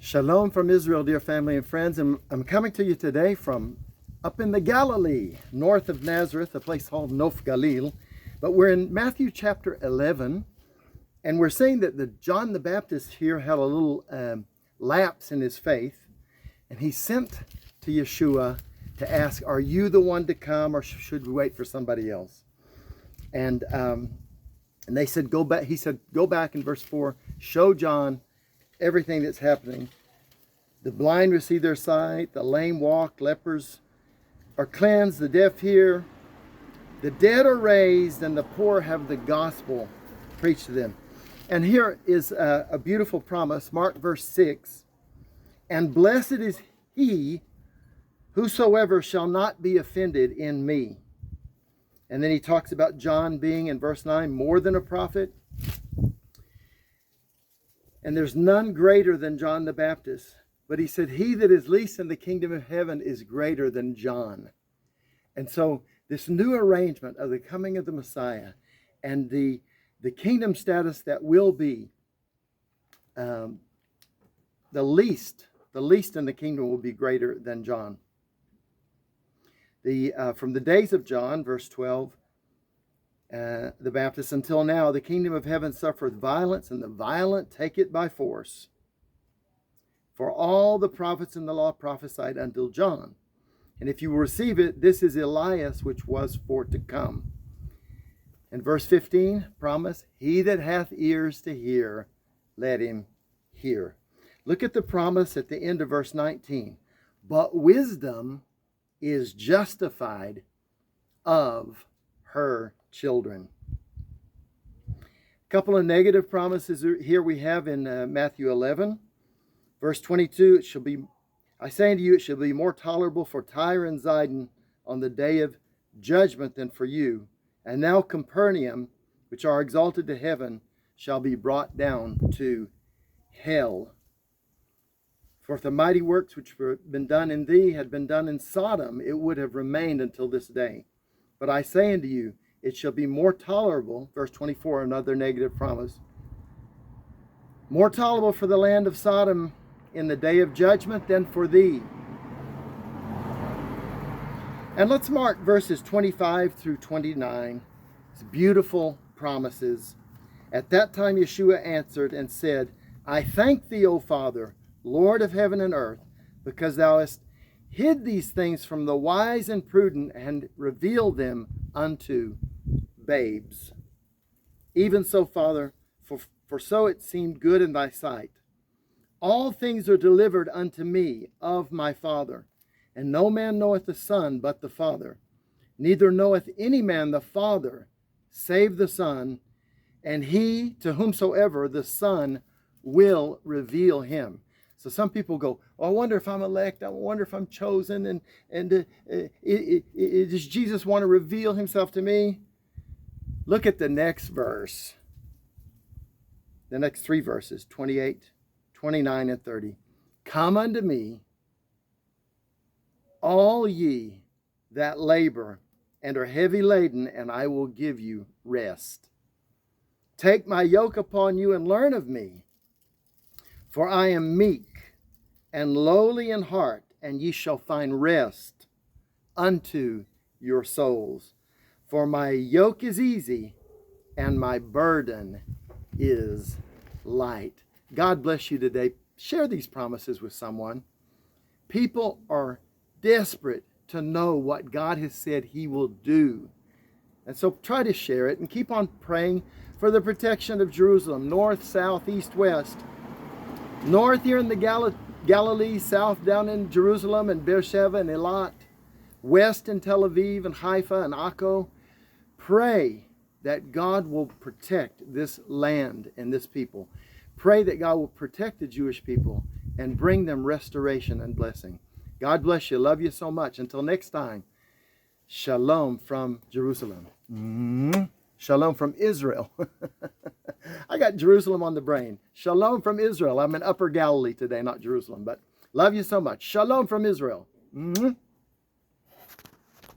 Shalom from Israel, dear family and friends. And I'm coming to you today from up in the Galilee, north of Nazareth, a place called Nof Galil. But we're in Matthew chapter 11, and we're saying that John the Baptist here had a little lapse in his faith, and he sent to Yeshua to ask, are you the one to come, or should we wait for somebody else? And they said, go back. He said, go back in verse 4, show John everything that's happening. The blind receive their sight, the lame walk, lepers are cleansed, the deaf hear, the dead are raised, and the poor have the gospel preached to them. And here is a beautiful promise, Mark verse 6. And blessed is he whosoever shall not be offended in me. And then he talks about John being, in verse 9, more than a prophet. And there's none greater than John the Baptist. But he said, he that is least in the kingdom of heaven is greater than John. And so this new arrangement of the coming of the Messiah and the kingdom status that will be, the least in the kingdom will be greater than John. From the days of John, verse 12, the Baptist, until now, the kingdom of heaven suffereth violence, and the violent take it by force. For all the prophets in the law prophesied until John. And if you will receive it, this is Elias, which was for to come. And verse 15, promise, he that hath ears to hear, let him hear. Look at the promise at the end of verse 19. But wisdom is justified of her children. A couple of negative promises here we have in Matthew 11. Verse 22, I say unto you, it shall be more tolerable for Tyre and Zidon on the day of judgment than for you. And now Capernaum, which are exalted to heaven, shall be brought down to hell. For if the mighty works which have been done in thee had been done in Sodom, it would have remained until this day. But I say unto you, it shall be more tolerable, verse 24, another negative promise, more tolerable for the land of Sodom in the day of judgment than for thee. And let's mark verses 25 through 29. It's beautiful promises. At that time Yeshua answered and said, I thank thee, O Father, Lord of heaven and earth, because thou hast hid these things from the wise and prudent and revealed them unto babes. Even so, Father, for so it seemed good in thy sight. All things are delivered unto me of my Father, and no man knoweth the Son but the Father. Neither knoweth any man the Father save the Son, and he to whomsoever the Son will reveal him. So some people go, oh, I wonder if I'm elect. I wonder if I'm chosen. And does Jesus want to reveal himself to me? Look at the next verse. The next three verses, 28, 29, and 30. Come unto me, all ye that labor and are heavy laden, and I will give you rest. Take my yoke upon you and learn of me, for I am meek and lowly in heart, and ye shall find rest unto your souls. For my yoke is easy, and my burden is light. God bless you today. Share these promises with someone. People are desperate to know what God has said he will do. And so try to share it and keep on praying for the protection of Jerusalem, north, south, east, west. North here in the Galilee, south down in Jerusalem and Beersheba and Eilat, west in Tel Aviv and Haifa and Akko. Pray that God will protect this land and this people. Pray that God will protect the Jewish people and bring them restoration and blessing. God bless you. Love you so much. Until next time, shalom from Jerusalem. Shalom from Israel. I got Jerusalem on the brain. Shalom from Israel. I'm in Upper Galilee today, not Jerusalem, but love you so much. Shalom from Israel.